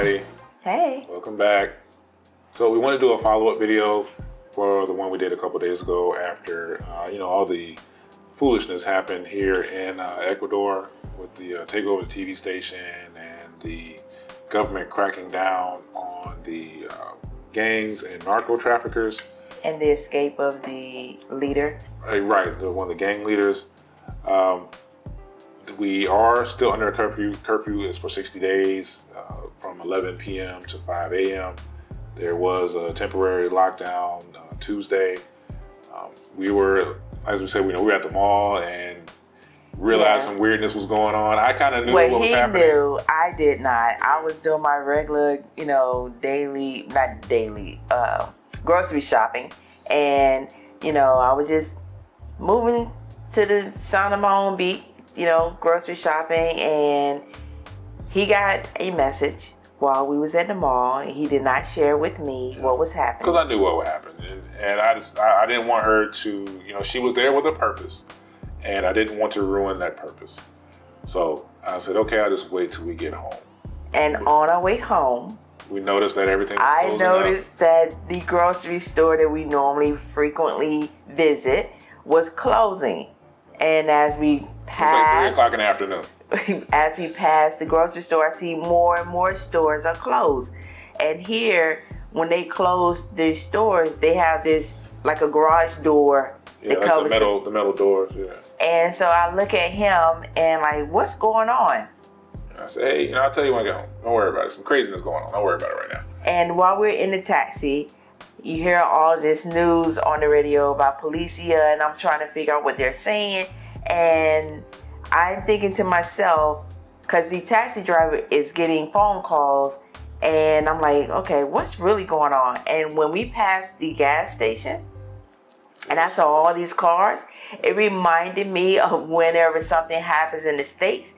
everybody. Hey. Welcome back. So we want to do a follow-up video for the one we did a couple days ago after, all the foolishness happened here in Ecuador with the takeover of the TV station and the government cracking down on the gangs and narco traffickers. And the escape of the leader. Right, one of the gang leaders. We are still under a curfew. Curfew is for 60 days from 11 p.m. to 5 a.m. There was a temporary lockdown Tuesday. We were, as we said, we were at the mall and realized some weirdness was going on. I kind of knew what was happening. He knew. I did not. I was doing my regular, grocery shopping. And, I was just moving to the sound of my own beat, grocery shopping. And he got a message while we was at the mall. He did not share with me what was happening. Because I knew what would happen. And I didn't want her to, she was there with a purpose. And I didn't want to ruin that purpose. So I said, okay, I'll just wait till we get home. And on our way home, we noticed that everything was closing up. That the grocery store that we normally frequently visit was closing. And as we passed, it was like 3 o'clock in the afternoon. As we passed the grocery store, I see more and more stores are closed. And here, when they close their stores, they have this, like a garage door. Yeah, like the metal doors, yeah. And so I look at him and like, what's going on? And I say, hey, I'll tell you when I get home. Don't worry about it. Some craziness going on. Don't worry about it right now. And while we're in the taxi, you hear all this news on the radio about Policia, and I'm trying to figure out what they're saying. And I'm thinking to myself, because the taxi driver is getting phone calls, and I'm like, okay, what's really going on? And when we passed the gas station, and I saw all these cars, it reminded me of whenever something happens in the States,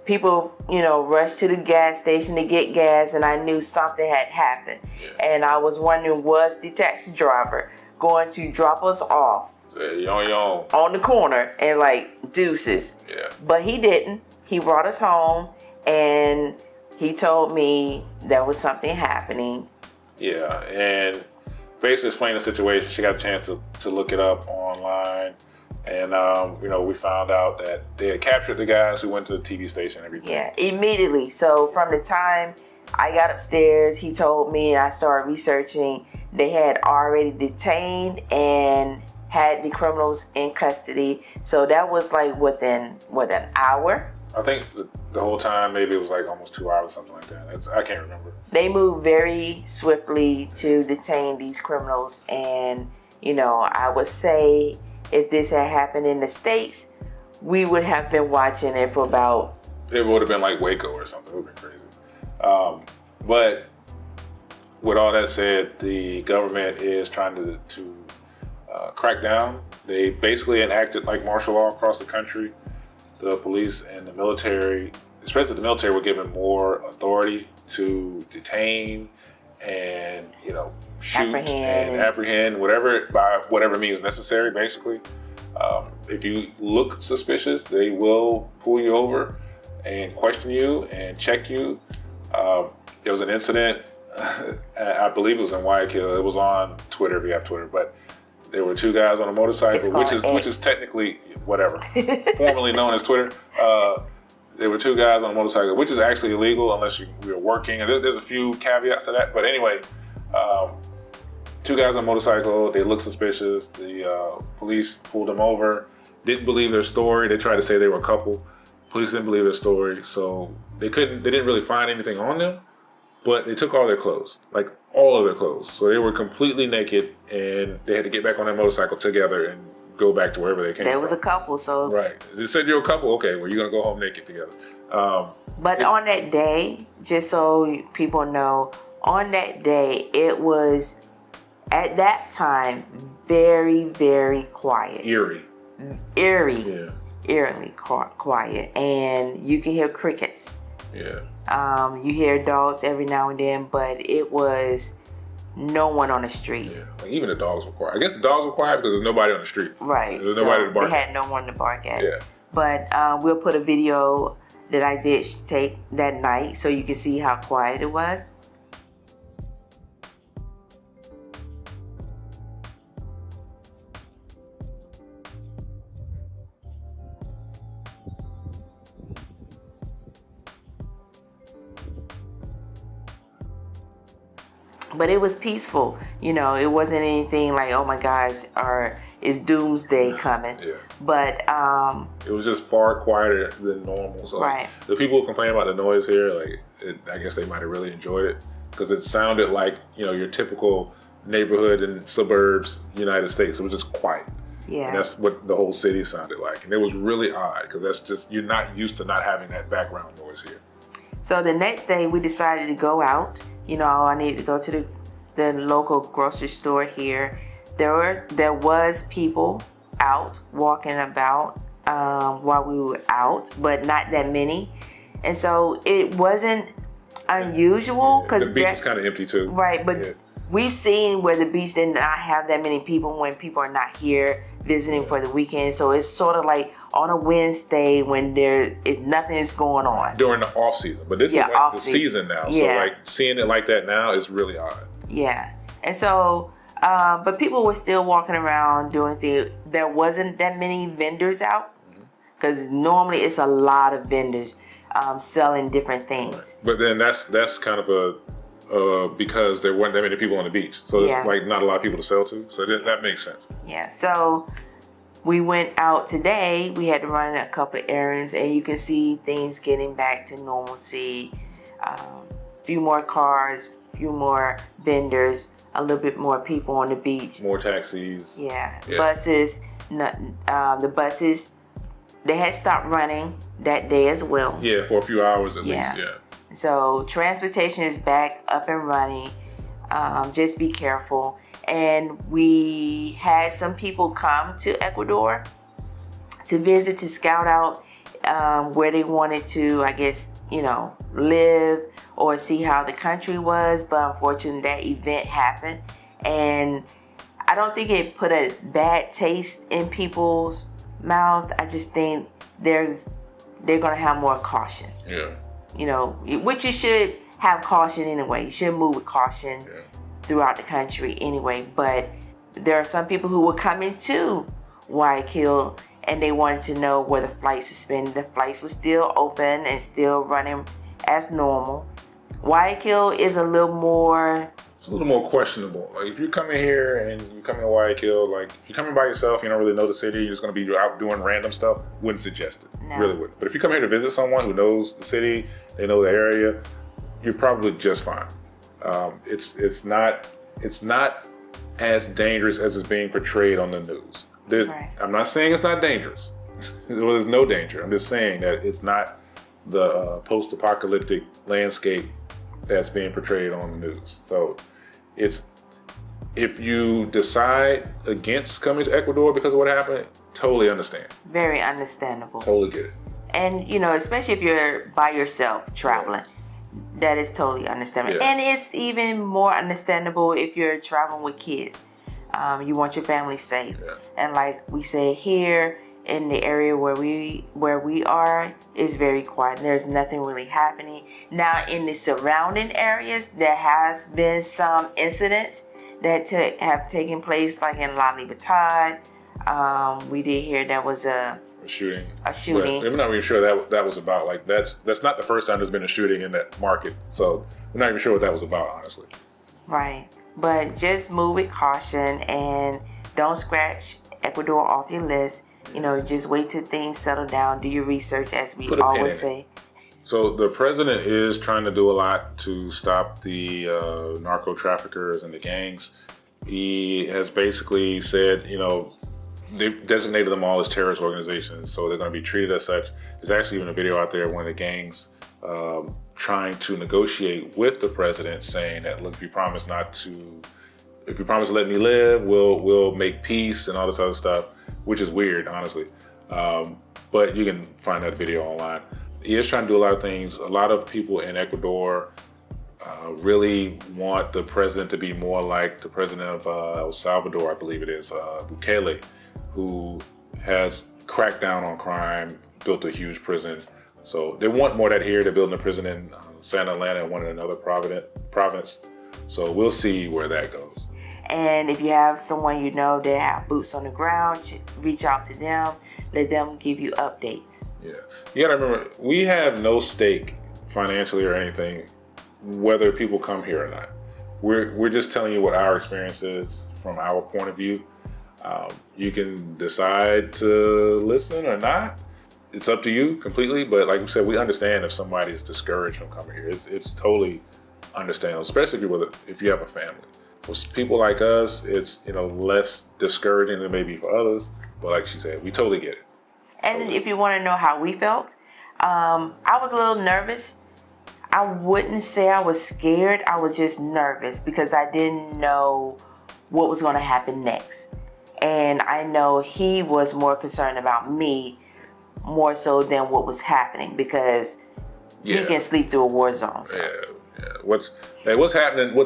people, rush to the gas station to get gas, and I knew something had happened. Yeah. And I was wondering, was the taxi driver going to drop us off on the corner and like deuces? Yeah. But he didn't. He brought us home, and he told me there was something happening. Yeah, and basically explained the situation. She got a chance to look it up online. And, we found out that they had captured the guys who went to the TV station and everything. Yeah, immediately. So from the time I got upstairs, he told me, and I started researching, they had already detained and had the criminals in custody. So that was like within, an hour? I think the whole time, maybe it was like almost 2 hours, something like that. I can't remember. They moved very swiftly to detain these criminals. And, I would say if this had happened in the States, we would have been watching it for about... It would have been like Waco or something. It would have been crazy. But with all that said, the government is trying to crack down. They basically enacted like martial law across the country. The police and the military, especially the military, were given more authority to detain and shoot and apprehend by whatever means necessary. Basically, if you look suspicious, they will pull you over and question you and check you. There was an incident, I believe it was in Guayaquil. It was on Twitter if you have Twitter, but there were 2 guys on a motorcycle, which is technically whatever, formerly known as Twitter. There were 2 guys on a motorcycle, which is actually illegal unless you're working. And there's a few caveats to that. But anyway, 2 guys on a motorcycle, they looked suspicious. The police pulled them over, didn't believe their story. They tried to say they were a couple. Police didn't believe their story. So they didn't really find anything on them, but they took all their clothes, like all of their clothes. So they were completely naked, and they had to get back on their motorcycle together and go back to wherever they came from. There was a couple, so... Right. They said you're a couple, okay, well, you're going to go home naked together. But on that day, just so people know, on that day, it was, at that time, very, very quiet. Eerie. Yeah. Eerily quiet. And you can hear crickets. Yeah. You hear dogs every now and then, but it was no one on the streets. Yeah, like even the dogs were quiet. I guess the dogs were quiet because there's nobody on the street. Right. There's nobody to bark at. They had no one to bark at. Yeah. But we'll put a video that I did take that night so you can see how quiet it was. But it was peaceful, you know. It wasn't anything like, oh my gosh, or is doomsday coming? Yeah. But it was just far quieter than normal. So right. The people who complain about the noise here, I guess they might have really enjoyed it because it sounded like, you know, your typical neighborhood in suburbs, United States. It was just quiet. Yeah. And that's what the whole city sounded like, and it was really odd because that's just, you're not used to not having that background noise here. So the next day we decided to go out. You know, I needed to go to the local grocery store here. There was people out walking about while we were out, but not that many. And so it wasn't unusual because the beach is kind of empty too. Right, but we've seen where the beach did not have that many people when people are not here visiting for the weekend. So it's sort of like on a Wednesday when nothing is going on. During the off season. But this is like the season now. So like seeing it like that now is really odd. Yeah. And so, but people were still walking around doing things. There wasn't that many vendors out because normally it's a lot of vendors selling different things. Right. But then that's kind of because there weren't that many people on the beach. So there's like not a lot of people to sell to. So that makes sense. Yeah. So we went out today. We had to run a couple of errands, and you can see things getting back to normalcy. Few more cars, few more vendors, a little bit more people on the beach. More taxis. Yeah. Buses. The buses, they had stopped running that day as well. Yeah, for a few hours at least. Yeah. So transportation is back up and running. Just be careful. And we had some people come to Ecuador to visit, to scout out where they wanted to, I guess, you know, live or see how the country was. But unfortunately, that event happened. And I don't think it put a bad taste in people's mouth. I just think they're going to have more caution. Yeah. You know, which you should have caution anyway. You should move with caution throughout the country anyway. But there are some people who were coming to Guayaquil and they wanted to know where the flights suspended. The flights were still open and still running as normal. Guayaquil is a little more... It's a little more questionable. Like if you're coming here and you're coming to Guayaquil, like if you're coming by yourself, you don't really know the city, you're just going to be out doing random stuff, wouldn't suggest it. No. Really wouldn't. But if you come here to visit someone who knows the city, they know the area, you're probably just fine. It's not as dangerous as it's being portrayed on the news. I'm not saying it's not dangerous. There's no danger. I'm just saying that it's not the post-apocalyptic landscape that's being portrayed on the news. So if you decide against coming to Ecuador because of what happened, totally understand. Very understandable. Totally get it. And, you know, especially if you're by yourself traveling, that is totally understandable. Yeah. And it's even more understandable if you're traveling with kids. You want your family safe. Yeah. And like we say here in the area where we are, is very quiet. And there's nothing really happening. Now in the surrounding areas, there has been some incidents that have taken place, like in La Libertad. We did hear there was a shooting. But I'm not even sure that was about. Like that's not the first time there's been a shooting in that market. So I'm not even sure what that was about, honestly. Right. But just move with caution and don't scratch Ecuador off your list. You know, just wait till things settle down. Do your research, as we always say. So the president is trying to do a lot to stop the narco traffickers and the gangs. He has basically said, you know, they've designated them all as terrorist organizations, so they're going to be treated as such. There's actually even a video out there of one of the gangs trying to negotiate with the president, saying that, look, if you promise to let me live, we'll make peace and all this other stuff, which is weird, honestly. But you can find that video online. He is trying to do a lot of things. A lot of people in Ecuador really want the president to be more like the president of El Salvador, I believe it is, Bukele, who has cracked down on crime, built a huge prison, So they want more of that here. They're building a prison in Santa Ana and one in another province. So we'll see where that goes. And if you have someone you know that have boots on the ground, reach out to them. Let them give you updates. Yeah. You gotta remember, we have no stake financially or anything, whether people come here or not. We're just telling you what our experience is from our point of view. You can decide to listen or not. It's up to you completely. But like we said, we understand if somebody's discouraged from coming here. It's totally understandable, especially if you have a family. For people like us, it's less discouraging than maybe for others. But like she said, we totally get it. And if you want to know how we felt, I was a little nervous. I wouldn't say I was scared. I was just nervous because I didn't know what was going to happen next. And I know he was more concerned about me more so than what was happening because he can sleep through a war zone. So. Yeah. What's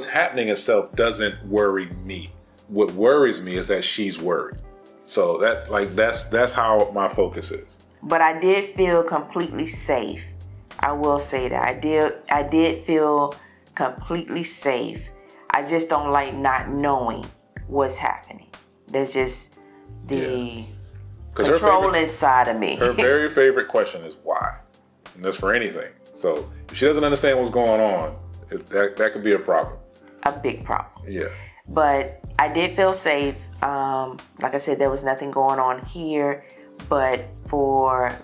happening itself doesn't worry me. What worries me is that she's worried. So that's how my focus is. But I did feel completely safe. I will say that I did feel completely safe. I just don't like not knowing what's happening. That's just the control inside of me. Her very favorite question is why, and that's for anything. So if she doesn't understand what's going on, that could be a problem. A big problem. Yeah. But I did feel safe. Like I said, there was nothing going on here. But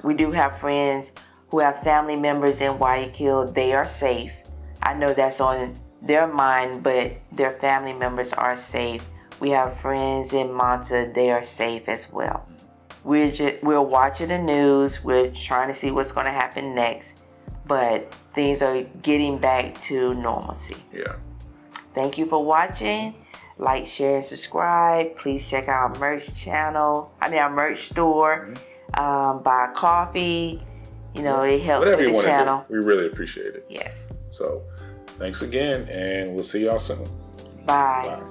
we do have friends who have family members in Guayaquil. They are safe. I know that's on their mind, but their family members are safe. We have friends in Manta. They are safe as well. We're watching the news. We're trying to see what's going to happen next. But things are getting back to normalcy. Yeah. Thank you for watching. Like, share, and subscribe. Please check out our merch channel. Our merch store. Buy coffee. It helps with the channel. We really appreciate it. Yes. So, thanks again, and we'll see y'all soon. Bye.